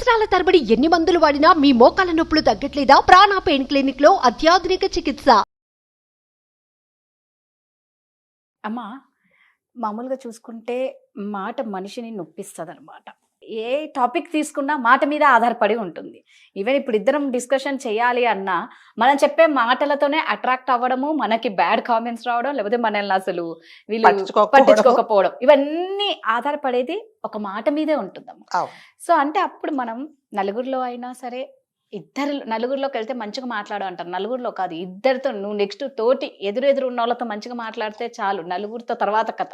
సంవత్సరాల తరబడి ఎన్ని మందులు వాడినా మీ మోకాల నొప్పులు తగ్గట్లేదా? ప్రాణ పెయిన్ క్లినిక్ లో అత్యాధునిక చికిత్స. అమ్మా, మామూలుగా చూసుకుంటే మాట మనిషిని నొప్పిస్తదనమాట. ఏ టాపిక్ తీసుకున్నా మాట మీద ఆధారపడి ఉంటుంది. ఈవెన్ ఇప్పుడు ఇద్దరం డిస్కషన్ చేయాలి అన్నా మనం చెప్పే మాటలతోనే అట్రాక్ట్ అవ్వడము, మనకి బ్యాడ్ కామెంట్స్ రావడం, లేకపోతే మనల్ని అసలు వీళ్ళు పట్టించుకోకపోవడం, ఇవన్నీ ఆధారపడేది ఒక మాట మీదే ఉంటుందమ్మా. సో అంటే అప్పుడు మనం నలుగురిలో అయినా సరే, నలుగురిలోకి వెళ్తే మంచిగా మాట్లాడు అంటారు. నలుగురిలో కాదు, ఇద్దరితో, నువ్వు నెక్స్ట్ తోటి ఎదురు ఉన్న వాళ్ళతో మంచిగా మాట్లాడితే చాలు. నలుగురితో తర్వాత కథ.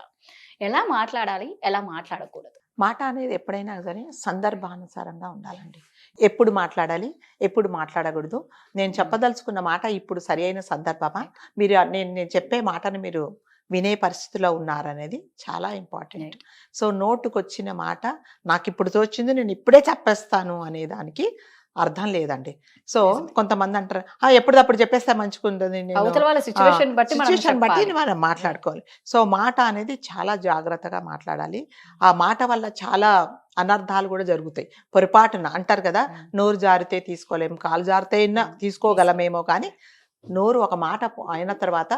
ఎలా మాట్లాడాలి, ఎలా మాట్లాడకూడదు? మాట అనేది ఎప్పుడైనా సరే సందర్భానుసారంగా ఉండాలండి. ఎప్పుడు మాట్లాడాలి, ఎప్పుడు మాట్లాడకూడదు. నేను చెప్పదలుచుకున్న మాట ఇప్పుడు సరి అయిన సందర్భమా, మీరు నేను చెప్పే మాటను మీరు వినే పరిస్థితిలో ఉన్నారనేది చాలా ఇంపార్టెంట్. సో నోటుకొచ్చిన మాట నాకు ఇప్పుడు తోచింది నేను ఇప్పుడే చెప్పేస్తాను అనే దానికి అర్థం లేదండి. సో కొంతమంది అంటారు ఎప్పుడప్పుడు చెప్పేస్తే మంచిగుంటుంది, సిచ్యువేషన్ బట్టి మనం మాట్లాడుకోవాలి. సో మాట అనేది చాలా జాగ్రత్తగా మాట్లాడాలి. ఆ మాట వల్ల చాలా అనర్థాలు కూడా జరుగుతాయి. పొరపాటున అంటారు కదా, నోరు జారితే తీసుకోలేము, కాలు జారితే తీసుకోగలమేమో, కానీ నోరు ఒక మాట అయిన తర్వాత,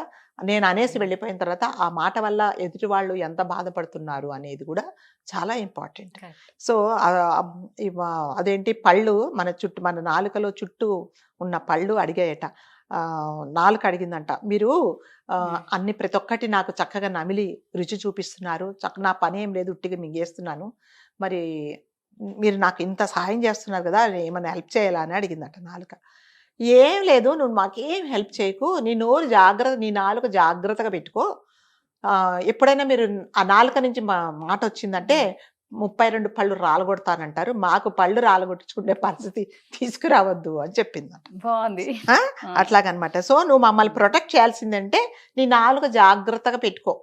నేను అనేసి వెళ్ళిపోయిన తర్వాత ఆ మాట వల్ల ఎదుటి వాళ్ళు ఎంత బాధపడుతున్నారు అనేది కూడా చాలా ఇంపార్టెంట్. సో అదేంటి, పళ్ళు మన నాలుకలో చుట్టూ ఉన్న పళ్ళు అడిగాయట. నాలుక అడిగిందంట, మీరు ప్రతి ఒక్కటి నాకు చక్కగా నమిలి రుచి చూపిస్తున్నారు, నా పని ఏం లేదు, ఉట్టిగా మింగేస్తున్నాను, మరి మీరు నాకు ఇంత సహాయం చేస్తున్నారు కదా, ఏమైనా హెల్ప్ చేయాలా అని అడిగిందట నాలుక. ఏం లేదు, నువ్వు మాకేం హెల్ప్ చేయకు, నీ నాలుక జాగ్రత్తగా పెట్టుకో. ఎప్పుడైనా మీరు ఆ నాలుక నుంచి మాట వచ్చిందంటే 32 పళ్ళు రాలగొడతానంటారు, మాకు పళ్ళు రాలగొట్టించుకునే పరిస్థితి తీసుకురావద్దు అని చెప్పిందట. బాగుంది. అట్లాగనమాట. సో నువ్వు మమ్మల్ని ప్రొటెక్ట్ చేయాల్సిందంటే నీ నాలుక జాగ్రత్తగా పెట్టుకో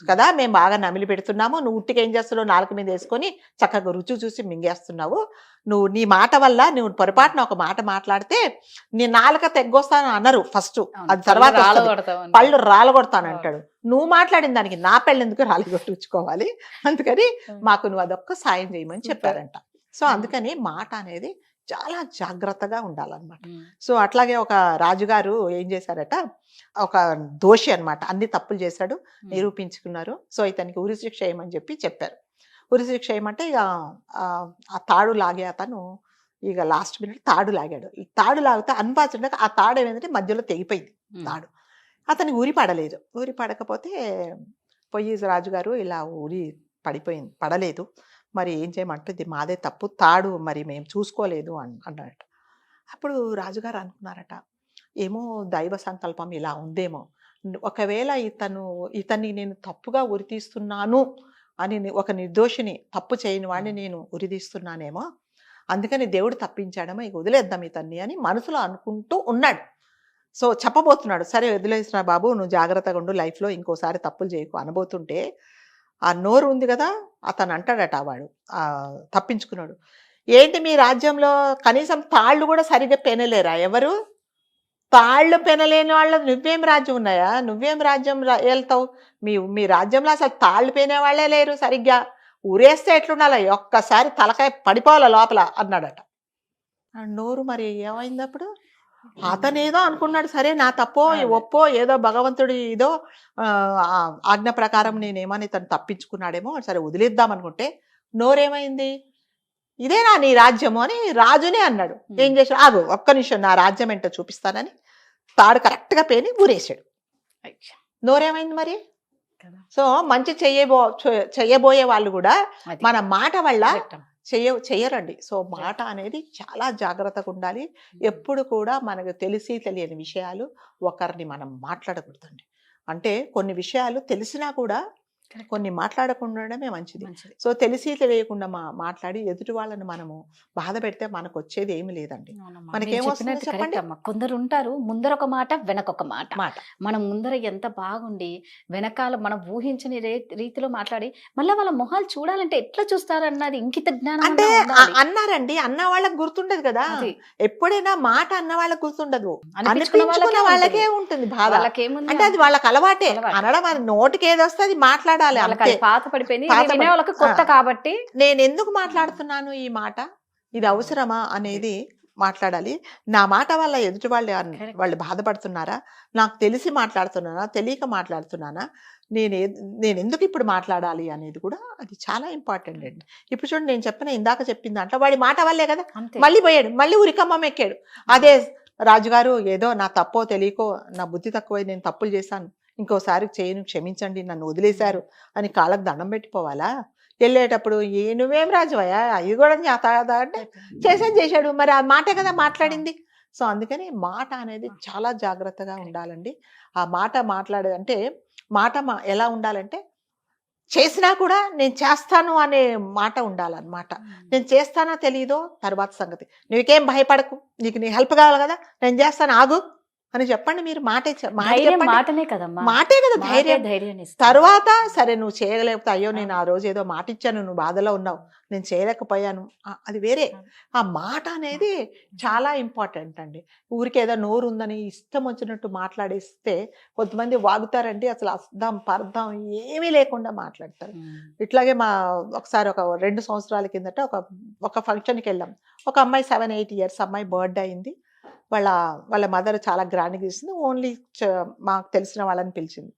కదా, మేము బాగా నమిలి పెడుతున్నాము, నువ్వు ఉట్టికి ఏం చేస్తున్నావు, నాలుక మీద వేసుకొని చక్కగా రుచి చూసి మింగేస్తున్నావు. నీ మాట వల్ల నువ్వు పొరపాటున ఒక మాట మాట్లాడితే నీ నాలుక తెగ్గొస్తాను అన్నారు ఫస్ట్, అది తర్వాత పళ్ళు రాలగొడతానంటాడు. నువ్వు మాట్లాడిన దానికి నా పెళ్ళి ఎందుకు రాలగొట్టించుకోవాలి, అందుకని మాకు నువ్వు అదొక్క సాయం చేయమని చెప్పారంట. సో అందుకని మాట అనేది చాలా జాగ్రత్తగా ఉండాలన్నమాట. సో అట్లాగే ఒక రాజుగారు ఏం చేశారట, ఒక దోషి అన్నమాట, అన్ని తప్పులు చేశాడు, నిరూపించుకున్నారు. సో ఇతనికి ఉరిశిక్ష చేయమని చెప్పారు. ఉరిశిక్ష చేయమంటే ఇక ఆ తాడు లాగే అతను ఇక లాస్ట్ మినిట్ తాడు లాగాడు. తాడు లాగితే అన్ఫార్చునేట్గా ఆ తాడు ఏమైందంటే మధ్యలో తెగిపోయింది తాడు. అతనికి ఊరి పడలేదు. ఊరి పడకపోతే పొయ్యి రాజుగారు ఇలా ఊరి పడలేదు, మరి ఏం చేయమంటే ఇది మాదే తప్పు, తాడు మరి మేము చూసుకోలేదు అన్నారట. అప్పుడు రాజుగారు అనుకున్నారట, ఏమో దైవ సంకల్పం ఇలా ఉందేమో, ఒకవేళ ఇతన్ని నేను తప్పుగా ఉరితీస్తున్నాను అని, ఒక నిర్దోషిని, తప్పు చేయని వాడిని నేను ఉరితీస్తున్నానేమో, అందుకని దేవుడు తప్పించాడేమో, ఇక వదిలేద్దాం ఇతన్ని అని మనసులో అనుకుంటూ ఉన్నాడు. సో చెప్పబోతున్నాడు, సరే వదిలేసిన బాబు, నువ్వు జాగ్రత్తగా ఉండు, లైఫ్లో ఇంకోసారి తప్పులు చేయకు అనబోతుంటే ఆ నోరు ఉంది కదా, అతను అంటాడట, వాడు తప్పించుకున్నాడు, ఏంటి మీ రాజ్యంలో కనీసం తాళ్ళు కూడా సరిగ్గా పెనలేరా, ఎవరు తాళ్ళు పెనలేని వాళ్ళ నువ్వేం రాజ్యం ఉన్నాయా, నువ్వేం రాజ్యం వెళ్తావు, మీ రాజ్యంలో అసలు తాళ్ళు పెనే వాళ్ళే లేరు, సరిగ్గా ఊరేస్తే ఎట్లుండాలి, ఒక్కసారి తలకాయ పడిపోవాల లోపల అన్నాడట. నోరు మరి ఏమైంది అప్పుడు, అతనేదో అనుకున్నాడు, సరే నా తప్పో ఒప్పో ఏదో భగవంతుడి ఏదో ఆజ్ఞ ప్రకారం నేనేమని తను తప్పించుకున్నాడేమో, సరే వదిలేద్దాం అనుకుంటే నోరేమైంది, ఇదేనా నీ రాజ్యము అని రాజునే అన్నాడు. ఏం చేశాడు, ఆగు ఒక్క నిమిషం నా రాజ్యం ఏంటో చూపిస్తానని తాడు కరెక్ట్గా పేని ఊరేసాడు. నోరేమైంది మరి. సో మంచి చెయ్యబోయే వాళ్ళు కూడా మన మాట వల్ల చెయ్యరండి. సో మాట అనేది చాలా జాగ్రత్తగా ఉండాలి. ఎప్పుడు కూడా మనకు తెలియని విషయాలు ఒకరిని మనం మాట్లాడకూడదండి. అంటే కొన్ని విషయాలు తెలిసినా కూడా కొన్ని మాట్లాడకుండా ఉండడమే మంచిది. సో తెలిసి తెలియకుండా మాట్లాడి ఎదుటి వాళ్ళని మనము బాధ పెడితే మనకు వచ్చేది ఏమి లేదండి. మనకేమొస్తుంది చెప్పండి. కొందరు ఉంటారు, ముందర ఒక మాట వెనకొక మాట. మనం ముందర ఎంత బాగుండి వెనకాల మనం ఊహించని రీతిలో మాట్లాడి మళ్ళీ వాళ్ళ మొహాలు చూడాలంటే ఎట్లా చూస్తారన్నది ఇంకిత జ్ఞానం. అంటే అన్నారండి, అన్న వాళ్ళకి గుర్తుండదు కదా, ఎప్పుడైనా మాట అన్న వాళ్ళకి గుర్తుండదు, అనిపించుకున్న వాళ్ళకే ఉంటుంది బాధ. అంటే అది వాళ్ళకి అలవాటే అనడం, అది నోటికి ఏదొస్తే అది మాట్లాడాలి. పాత పడిపోయింది, కొత్త కాబట్టి నేను ఎందుకు మాట్లాడుతున్నాను ఈ మాట, ఇది అవసరమా అనేది మాట్లాడాలి. నా మాట వల్ల ఎదుటి వాళ్ళు బాధపడుతున్నారా, నాకు తెలిసి మాట్లాడుతున్నానా, తెలియక మాట్లాడుతున్నానా, నేను ఎందుకు ఇప్పుడు మాట్లాడాలి అనేది కూడా అది చాలా ఇంపార్టెంట్ అండి. ఇప్పుడు చూడండి, నేను ఇందాక చెప్పిన దాంట్లో వాడి మాట వల్లే కదా అంతే. మళ్ళీ పోయాడు, మళ్ళీ ఉరికమ్మం ఎక్కాడు. అదే రాజుగారు ఏదో నా తప్పో తెలియకో, నా బుద్ధి తక్కువై నేను తప్పులు చేశాను, ఇంకోసారి చేయను, క్షమించండి, నన్ను వదిలేశారు అని కాళ్ళకు దండం పెట్టిపోవాలా? వెళ్ళేటప్పుడు నువ్వేం రాజువయ్యా, అవి కూడా చేత అంటే చేశాడు, మరి ఆ మాటే కదా మాట్లాడింది. సో అందుకని మాట అనేది చాలా జాగ్రత్తగా ఉండాలండి. ఆ మాట మాట్లాడేదంటే ఎలా ఉండాలంటే, చేసినా కూడా నేను చేస్తాను అనే మాట ఉండాలన్నమాట. నేను చేస్తానో తెలీదో తర్వాత సంగతి, నీకేం భయపడకు, నీకు నీ హెల్ప్ కావాలి కదా, నేను చేస్తాను, ఆగు అని చెప్పండి. మీరు మాటే మాటనే కదమ్మా, మాటే కదా ధైర్యం. ధైర్యం తర్వాత సరే నువ్వు చేయలేకపోతే, అయ్యో నేను ఆ రోజు ఏదో మాట ఇచ్చాను, నువ్వు బాధలో ఉన్నావు, నేను చేయలేకపోయాను, అది వేరే. ఆ మాట అనేది చాలా ఇంపార్టెంట్ అండి. ఊరికి ఏదో నోరు ఉందని ఇష్టం వచ్చినట్టు మాట్లాడేస్తే కొంతమంది వాగుతారండి, అసలు అర్థం పర్థం ఏమీ లేకుండా మాట్లాడతారు. ఇట్లాగే ఒకసారి ఒక 2 సంవత్సరాల కిందట ఒక ఫంక్షన్కి వెళ్ళాం. ఒక అమ్మాయి 7-8 years అమ్మాయి బర్త్డే అయింది. వాళ్ళ మదర్ చాలా గ్రాండ్గా చేసింది. ఓన్లీ మాకు తెలిసిన వాళ్ళని పిలిచింది.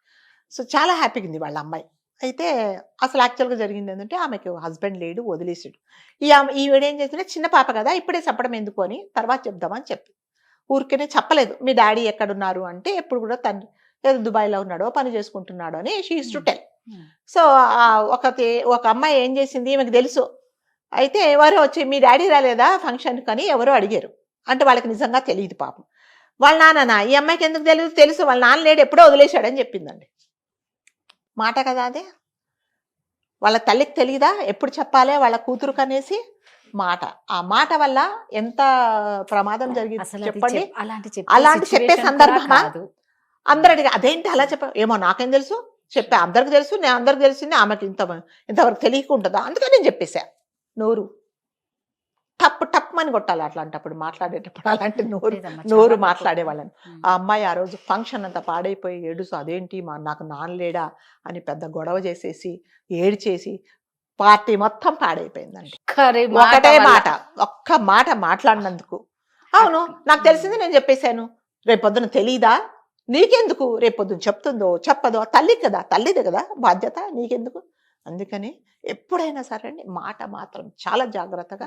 సో చాలా హ్యాపీగా ఉంది వాళ్ళ అమ్మాయి. అయితే అసలు యాక్చువల్గా జరిగింది ఏంటంటే, ఆమెకు హస్బెండ్ లేడు, వదిలేసాడు. ఈవిడేం చేసిందంటే, చిన్న పాప కదా ఇప్పుడే చెప్పడం ఎందుకు అని తర్వాత చెప్దామని చెప్పి ఊరికనే చెప్పలేదు. మీ డాడీ ఎక్కడున్నారు అంటే, ఎప్పుడు కూడా తండ్రి ఏదో దుబాయ్లో ఉన్నాడో పని చేసుకుంటున్నాడు అని she is to tell. So ఒక అమ్మాయి ఏం చేసింది, ఈమెకు తెలుసు. అయితే ఎవరో వచ్చి మీ డాడీ రాలేదా ఫంక్షన్కి అని ఎవరో అడిగారు. అంటే వాళ్ళకి నిజంగా తెలియదు పాపం. వాళ్ళ నాన్న, ఈ అమ్మాయికి ఎందుకు తెలుసు, వాళ్ళ నాన్న లేడు, ఎప్పుడో వదిలేశాడని చెప్పిందండి. మాట కదా అదే. వాళ్ళ తల్లికి తెలియదా ఎప్పుడు చెప్పాలి వాళ్ళ కూతురుకు అనేసి? మాట. ఆ మాట వల్ల ఎంత ప్రమాదం జరిగింది చెప్పండి. అలాంటి చెప్పే సందర్భమా? అందరు అడిగా అదేంటి అలా చెప్ప, ఏమో నాకేం తెలుసు, చెప్పా అందరికి తెలుసు, నేను అందరికి తెలిసింది, ఆమెకి ఇంతవరకు తెలియకుంటుందా, అందుకని నేను చెప్పేశా. నోరు టప్ అని కొట్టాలి అట్లాంటప్పుడు, మాట్లాడేటప్పుడు అలాంటి నోరు మాట్లాడే వాళ్ళని. ఆ అమ్మాయి ఆ రోజు ఫంక్షన్ అంతా పాడైపోయి ఏడుసు, అదేంటి నాకు నాన్నలేడా అని పెద్ద గొడవ చేసేసి ఏడ్చేసి పార్టీ మొత్తం పాడైపోయిందండి. ఒకటే మాట, ఒక్క మాట మాట్లాడినందుకు. అవును నాకు తెలిసింది నేను చెప్పేశాను, రేపొద్దున తెలీదా, నీకెందుకు, రేపొద్దున చెప్తుందో చెప్పదో, తల్లిదే కదా బాధ్యత, నీకెందుకు. అందుకని ఎప్పుడైనా సరే అండి మాట మాత్రం చాలా జాగ్రత్తగా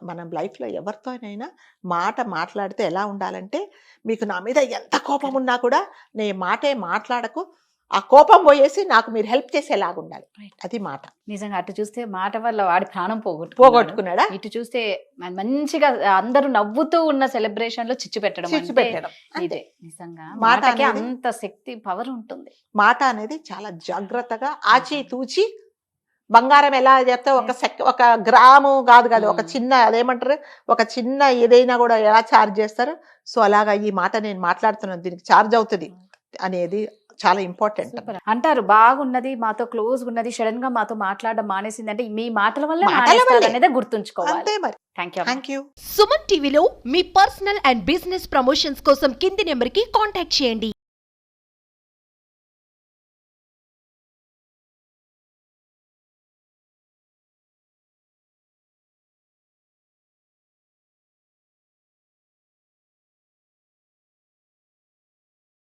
మనం లైఫ్లో ఎవరితోనైనా మాట మాట్లాడితే ఎలా ఉండాలంటే, మీకు నా మీద ఎంత కోపం ఉన్నా కూడా నేను మాటే మాట్లాడకు, ఆ కోపం పోయేసి నాకు మీరు హెల్ప్ చేసేలాగా ఉండాలి. అది మాట. నిజంగా అటు చూస్తే మాట వల్ల వాడి ప్రాణం పోగొట్టుకున్నాడా, ఇటు చూస్తే మంచిగా అందరూ నవ్వుతూ ఉన్న సెలబ్రేషన్ లో చిచ్చు పెట్టడం ఇదే. నిజంగా మాటకి అంత శక్తి పవర్ ఉంటుంది. మాట అనేది చాలా జాగ్రత్తగా ఆచి తూచి, బంగారం ఎలా చెప్తే ఒక గ్రాము కాదు ఒక చిన్న అదేమంటారు, ఒక చిన్న ఏదైనా కూడా ఎలా ఛార్జ్ చేస్తారు, సో అలాగా ఈ మాట నేను మాట్లాడుతున్నాను దీనికి ఛార్జ్ అవుతుంది అనేది చాలా ఇంపార్టెంట్ అంటారు. బాగున్నది, మాతో క్లోజ్ ఉన్నది, సడన్ గా మాతో మాట్లాడడం మానేసింది అంటే మీ మాటల వల్ల అనేది గుర్తుంచుకోవాలి. అంతే మరి. Thank you. సుమన్ టీవీలో మీ పర్సనల్ అండ్ బిజినెస్ ప్రమోషన్స్ కోసం కింది నెంబర్ కి కాంటాక్ట్ చేయండి.